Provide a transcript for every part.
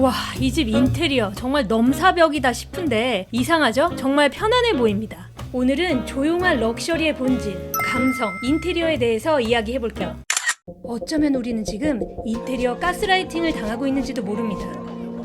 와, 이 집 인테리어 정말 넘사벽이다 싶은데 이상하죠? 정말 편안해 보입니다. 오늘은 조용한 럭셔리의 본질, 감성, 인테리어에 대해서 이야기해볼게요. 어쩌면 우리는 지금 인테리어 가스라이팅을 당하고 있는지도 모릅니다.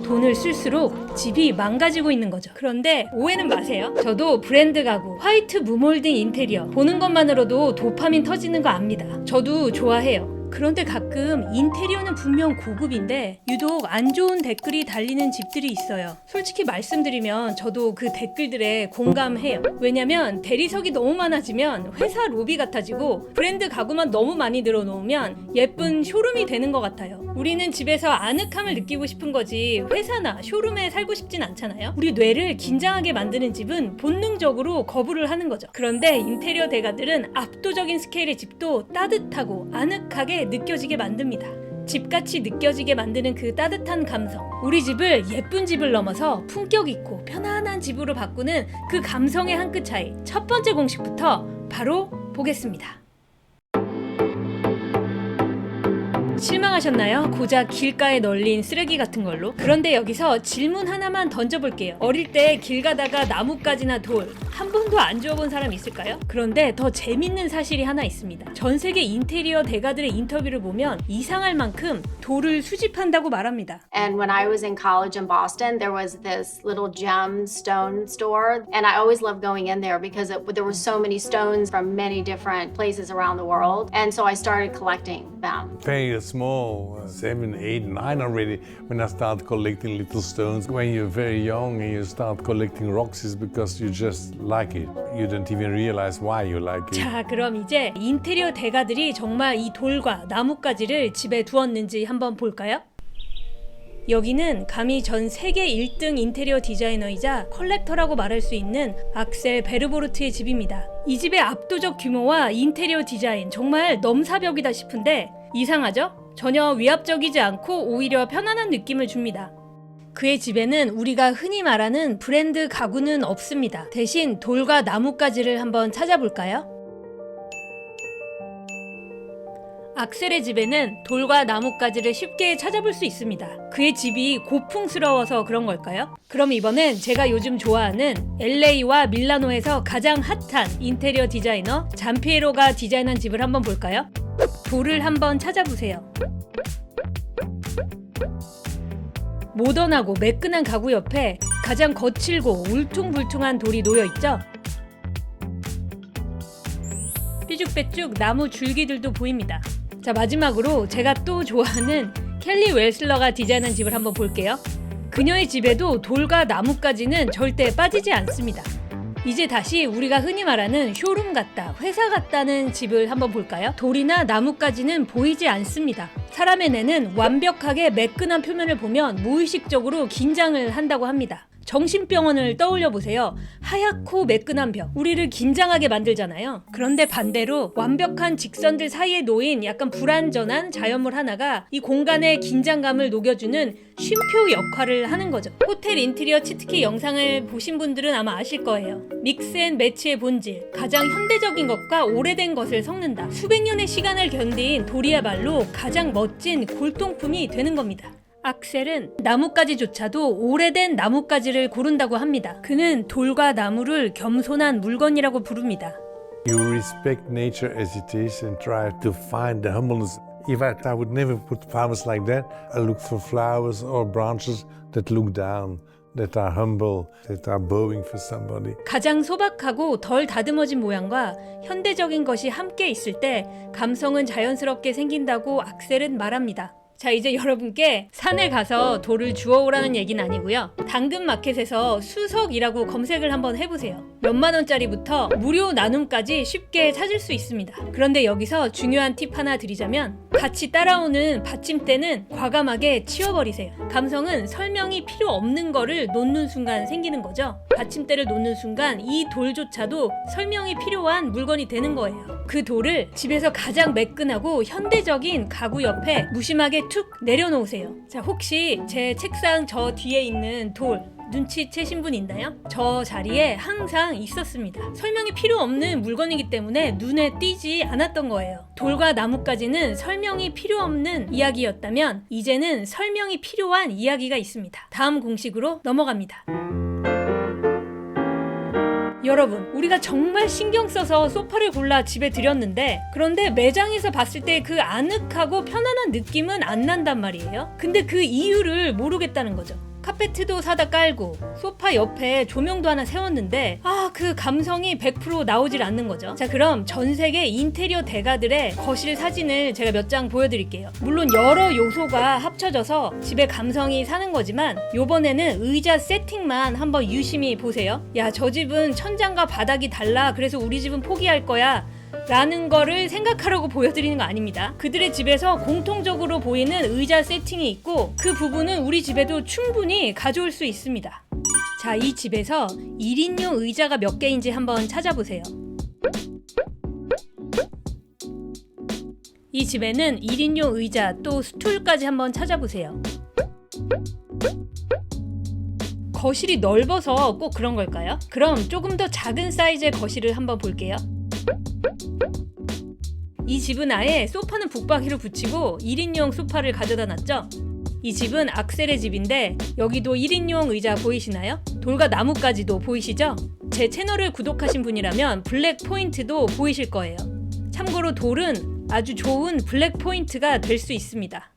돈을 쓸수록 집이 망가지고 있는 거죠. 그런데 오해는 마세요. 저도 브랜드 가구, 화이트 무몰딩 인테리어 보는 것만으로도 도파민 터지는 거 압니다. 저도 좋아해요. 그런데 가끔 인테리어는 분명 고급인데 유독 안 좋은 댓글이 달리는 집들이 있어요. 솔직히 말씀드리면 저도 그 댓글들에 공감해요. 왜냐면 대리석이 너무 많아지면 회사 로비 같아지고 브랜드 가구만 너무 많이 늘어놓으면 예쁜 쇼룸이 되는 것 같아요. 우리는 집에서 아늑함을 느끼고 싶은 거지 회사나 쇼룸에 살고 싶진 않잖아요. 우리 뇌를 긴장하게 만드는 집은 본능적으로 거부를 하는 거죠. 그런데 인테리어 대가들은 압도적인 스케일의 집도 따뜻하고 아늑하게 느껴지게 만듭니다. 집같이 느껴지게 만드는 그 따뜻한 감성, 우리 집을 예쁜 집을 넘어서 품격 있고 편안한 집으로 바꾸는 그 감성의 한 끗 차이, 첫 번째 공식부터 바로 보겠습니다. 실망하셨나요? 고작 길가에 널린 쓰레기 같은 걸로? 그런데 여기서 질문 하나만 던져볼게요. 어릴 때 길 가다가 나뭇가지나 돌 한 번도 안 주워본 사람 있을까요? 그런데 더 재밌는 사실이 하나 있습니다. 전 세계 인테리어 대가들의 인터뷰를 보면 이상할 만큼 돌을 수집한다고 말합니다. And when I was in college in Boston, there was this little gemstone store, and I always loved going in there because there were so many stones from many different places around the world, and so I started collecting them. Very small, 7, 8, 9 already, when I started collecting little stones. When you're very young and you start collecting rocks, it's because you just like it. You don't even realize why you like it. 자, 그럼 이제 인테리어 대가들이 정말 이 돌과 나뭇가지를 집에 두었는지 한번 볼까요? 여기는 감히 전 세계 1등 인테리어 디자이너이자 컬렉터라고 말할 수 있는 악셀 베르보르트의 집입니다. 이 집의 압도적 규모와 인테리어 디자인 정말 넘사벽이다 싶은데 이상하죠? 전혀 위압적이지 않고 오히려 편안한 느낌을 줍니다. 그의 집에는 우리가 흔히 말하는 브랜드 가구는 없습니다. 대신 돌과 나뭇가지를 한번 찾아볼까요? 악셀의 집에는 돌과 나뭇가지를 쉽게 찾아볼 수 있습니다. 그의 집이 고풍스러워서 그런 걸까요? 그럼 이번엔 제가 요즘 좋아하는 LA와 밀라노에서 가장 핫한 인테리어 디자이너 잔피에로가 디자인한 집을 한번 볼까요? 돌을 한번 찾아보세요. 모던하고 매끈한 가구 옆에 가장 거칠고 울퉁불퉁한 돌이 놓여있죠? 삐죽빼죽 나무 줄기들도 보입니다. 자, 마지막으로 제가 또 좋아하는 켈리 웰슬러가 디자인한 집을 한번 볼게요. 그녀의 집에도 돌과 나뭇가지는 절대 빠지지 않습니다. 이제 다시 우리가 흔히 말하는 쇼룸 같다, 회사 같다는 집을 한번 볼까요? 돌이나 나뭇가지는 보이지 않습니다. 사람의 뇌는 완벽하게 매끈한 표면을 보면 무의식적으로 긴장을 한다고 합니다. 정신병원을 떠올려 보세요. 하얗고 매끈한 벽, 우리를 긴장하게 만들잖아요. 그런데 반대로 완벽한 직선들 사이에 놓인 약간 불완전한 자연물 하나가 이 공간의 긴장감을 녹여주는 쉼표 역할을 하는 거죠. 호텔 인테리어 치트키 영상을 보신 분들은 아마 아실 거예요. 믹스 앤 매치의 본질, 가장 현대적인 것과 오래된 것을 섞는다. 수백 년의 시간을 견딘 돌이야말로 가장 멋진 골동품이 되는 겁니다. 악셀은 나뭇가지조차도 오래된 나뭇가지를 고른다고 합니다. 그는 돌과 나무를 겸손한 물건이라고 부릅니다. You respect nature as it is and try to find the humbleness. If I would never put flowers like that. I look for flowers or branches that look down, that are humble, that are bowing for somebody. 가장 소박하고 덜 다듬어진 모양과 현대적인 것이 함께 있을 때 감성은 자연스럽게 생긴다고 악셀은 말합니다. 자, 이제 여러분께 산에 가서 돌을 주워오라는 얘기는 아니고요. 당근마켓에서 수석이라고 검색을 한번 해보세요. 몇만 원짜리부터 무료 나눔까지 쉽게 찾을 수 있습니다. 그런데 여기서 중요한 팁 하나 드리자면 같이 따라오는 받침대는 과감하게 치워버리세요. 감성은 설명이 필요 없는 거를 놓는 순간 생기는 거죠. 받침대를 놓는 순간 이 돌조차도 설명이 필요한 물건이 되는 거예요. 그 돌을 집에서 가장 매끈하고 현대적인 가구 옆에 무심하게 툭 내려놓으세요. 자, 혹시 제 책상 저 뒤에 있는 돌 눈치채신 분 있나요? 저 자리에 항상 있었습니다. 설명이 필요 없는 물건이기 때문에 눈에 띄지 않았던 거예요. 돌과 나무까지는 설명이 필요 없는 이야기였다면 이제는 설명이 필요한 이야기가 있습니다. 다음 공식으로 넘어갑니다. 여러분, 우리가 정말 신경 써서 소파를 골라 집에 들였는데 그런데 매장에서 봤을 때 그 아늑하고 편안한 느낌은 안 난단 말이에요. 근데 그 이유를 모르겠다는 거죠. 카페트도 사다 깔고 소파 옆에 조명도 하나 세웠는데 그 감성이 100% 나오질 않는 거죠. 자, 그럼 전 세계 인테리어 대가들의 거실 사진을 제가 몇 장 보여드릴게요. 물론 여러 요소가 합쳐져서 집의 감성이 사는 거지만 요번에는 의자 세팅만 한번 유심히 보세요. 야, 저 집은 천장과 바닥이 달라, 그래서 우리 집은 포기할 거야 라는 거를 생각하라고 보여드리는 거 아닙니다. 그들의 집에서 공통적으로 보이는 의자 세팅이 있고 그 부분은 우리 집에도 충분히 가져올 수 있습니다. 자, 이 집에서 1인용 의자가 몇 개인지 한번 찾아보세요. 이 집에는 1인용 의자 또 스툴까지 한번 찾아보세요. 거실이 넓어서 꼭 그런 걸까요? 그럼 조금 더 작은 사이즈의 거실을 한번 볼게요. 이 집은 아예 소파는 북박이로 붙이고 1인용 소파를 가져다 놨죠? 이 집은 악셀의 집인데 여기도 1인용 의자 보이시나요? 돌과 나무까지도 보이시죠? 제 채널을 구독하신 분이라면 블랙 포인트도 보이실 거예요. 참고로 돌은 아주 좋은 블랙 포인트가 될 수 있습니다.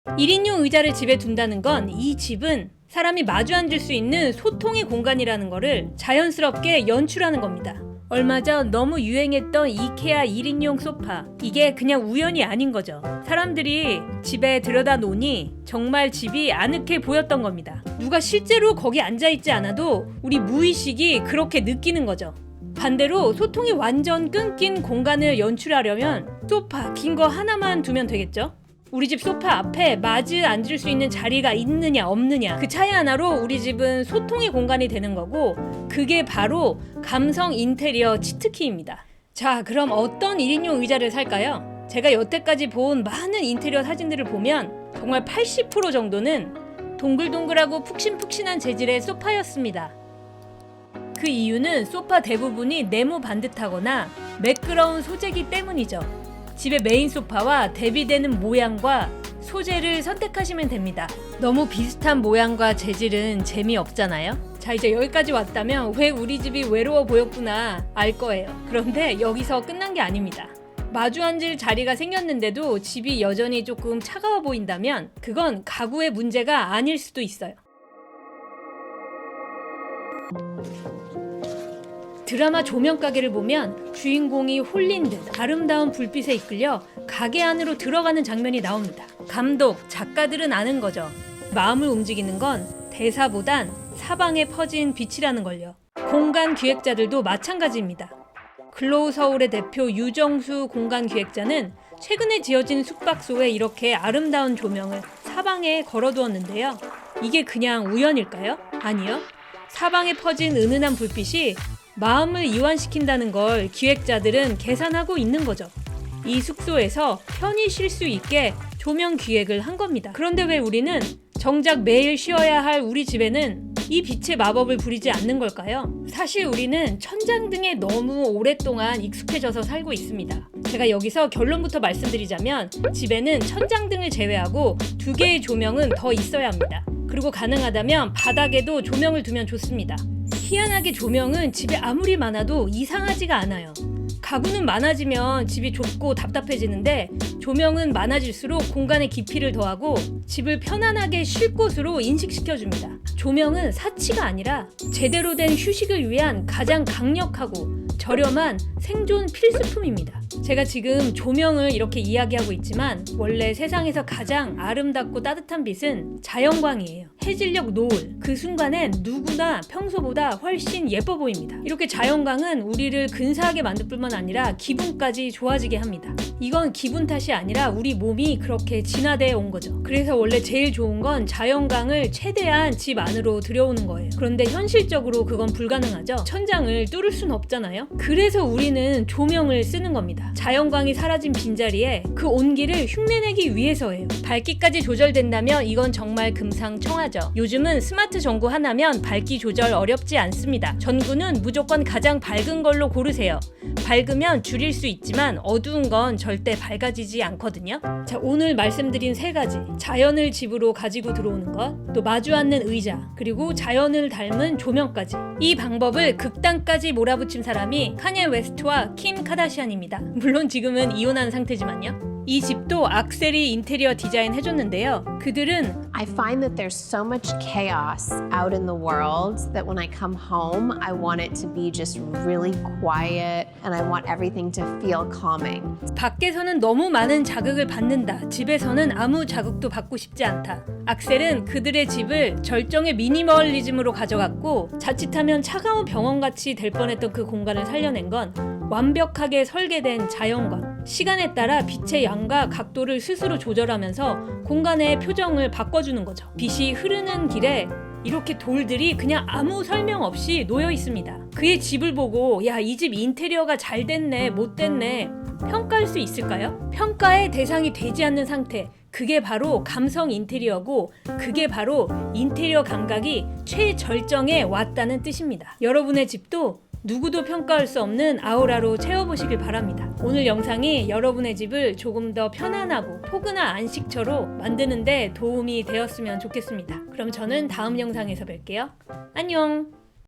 1인용 의자를 집에 둔다는 건 이 집은 사람이 마주 앉을 수 있는 소통의 공간이라는 거를 자연스럽게 연출하는 겁니다. 얼마 전 너무 유행했던 이케아 1인용 소파, 이게 그냥 우연이 아닌 거죠. 사람들이 집에 들여다 놓으니 정말 집이 아늑해 보였던 겁니다. 누가 실제로 거기 앉아있지 않아도 우리 무의식이 그렇게 느끼는 거죠. 반대로 소통이 완전 끊긴 공간을 연출하려면 소파 긴 거 하나만 두면 되겠죠? 우리 집 소파 앞에 마주 앉을 수 있는 자리가 있느냐 없느냐, 그 차이 하나로 우리 집은 소통의 공간이 되는 거고 그게 바로 감성 인테리어 치트키입니다. 자, 그럼 어떤 1인용 의자를 살까요? 제가 여태까지 본 많은 인테리어 사진들을 보면 정말 80% 정도는 동글동글하고 푹신푹신한 재질의 소파였습니다. 그 이유는 소파 대부분이 네모 반듯하거나 매끄러운 소재이기 때문이죠. 집의 메인 소파와 대비되는 모양과 소재를 선택하시면 됩니다. 너무 비슷한 모양과 재질은 재미없잖아요? 자, 이제 여기까지 왔다면 왜 우리 집이 외로워 보였구나 알 거예요. 그런데 여기서 끝난 게 아닙니다. 마주 앉을 자리가 생겼는데도 집이 여전히 조금 차가워 보인다면 그건 가구의 문제가 아닐 수도 있어요. 드라마 조명 가게를 보면 주인공이 홀린 듯 아름다운 불빛에 이끌려 가게 안으로 들어가는 장면이 나옵니다. 감독, 작가들은 아는 거죠. 마음을 움직이는 건 대사보단 사방에 퍼진 빛이라는 걸요. 공간 기획자들도 마찬가지입니다. 글로우 서울의 대표 유정수 공간 기획자는 최근에 지어진 숙박소에 이렇게 아름다운 조명을 사방에 걸어두었는데요. 이게 그냥 우연일까요? 아니요. 사방에 퍼진 은은한 불빛이 마음을 이완시킨다는 걸 기획자들은 계산하고 있는 거죠. 이 숙소에서 편히 쉴 수 있게 조명 기획을 한 겁니다. 그런데 왜 우리는 정작 매일 쉬어야 할 우리 집에는 이 빛의 마법을 부리지 않는 걸까요? 사실 우리는 천장등에 너무 오랫동안 익숙해져서 살고 있습니다. 제가 여기서 결론부터 말씀드리자면 집에는 천장등을 제외하고 2개의 조명은 더 있어야 합니다. 그리고 가능하다면 바닥에도 조명을 두면 좋습니다. 희한하게 조명은 집에 아무리 많아도 이상하지가 않아요. 가구는 많아지면 집이 좁고 답답해지는데 조명은 많아질수록 공간의 깊이를 더하고 집을 편안하게 쉴 곳으로 인식시켜줍니다. 조명은 사치가 아니라 제대로 된 휴식을 위한 가장 강력하고 저렴한 생존 필수품입니다. 제가 지금 조명을 이렇게 이야기하고 있지만 원래 세상에서 가장 아름답고 따뜻한 빛은 자연광이에요. 해질녘 노을, 그 순간엔 누구나 평소보다 훨씬 예뻐 보입니다. 이렇게 자연광은 우리를 근사하게 만들 뿐만 아니라 기분까지 좋아지게 합니다. 이건 기분 탓이 아니라 우리 몸이 그렇게 진화되어 온 거죠. 그래서 원래 제일 좋은 건 자연광을 최대한 집 안으로 들여오는 거예요. 그런데 현실적으로 그건 불가능하죠. 천장을 뚫을 순 없잖아요. 그래서 우리는 조명을 쓰는 겁니다. 자연광이 사라진 빈자리에 그 온기를 흉내내기 위해서예요. 밝기까지 조절된다면 이건 정말 금상첨화죠. 요즘은 스마트 전구 하나면 밝기 조절 어렵지 않습니다. 전구는 무조건 가장 밝은 걸로 고르세요. 밝으면 줄일 수 있지만 어두운 건 절대 밝아지지 않거든요. 자, 오늘 말씀드린 세 가지. 자연을 집으로 가지고 들어오는 것, 또 마주 앉는 의자, 그리고 자연을 닮은 조명까지. 이 방법을 극단까지 몰아붙인 사람이 카니에 웨스트와 킴 카다시안입니다. 물론 지금은 이혼한 상태지만요. 이 집도 악셀이 인테리어 디자인 해줬는데요. 그들은 I find that there's so much chaos out in the world that when I come home, I want it to be just really quiet and I want everything to feel calming. 밖에서는 너무 많은 자극을 받는다. 집에서는 아무 자극도 받고 싶지 않다. 악셀은 그들의 집을 절정의 미니멀리즘으로 가져갔고 자칫하면 차가운 병원같이 될 뻔했던 그 공간을 살려낸 건 완벽하게 설계된 자연광. 시간에 따라 빛의 양과 각도를 스스로 조절하면서 공간의 표정을 바꿔주는 거죠. 빛이 흐르는 길에 이렇게 돌들이 그냥 아무 설명 없이 놓여 있습니다. 그의 집을 보고 야, 이 집 인테리어가 잘 됐네, 못 됐네 평가할 수 있을까요? 평가의 대상이 되지 않는 상태. 그게 바로 감성 인테리어고 그게 바로 인테리어 감각이 최절정에 왔다는 뜻입니다. 여러분의 집도 누구도 평가할 수 없는 아우라로 채워보시길 바랍니다. 오늘 영상이 여러분의 집을 조금 더 편안하고 포근한 안식처로 만드는 데 도움이 되었으면 좋겠습니다. 그럼 저는 다음 영상에서 뵐게요. 안녕!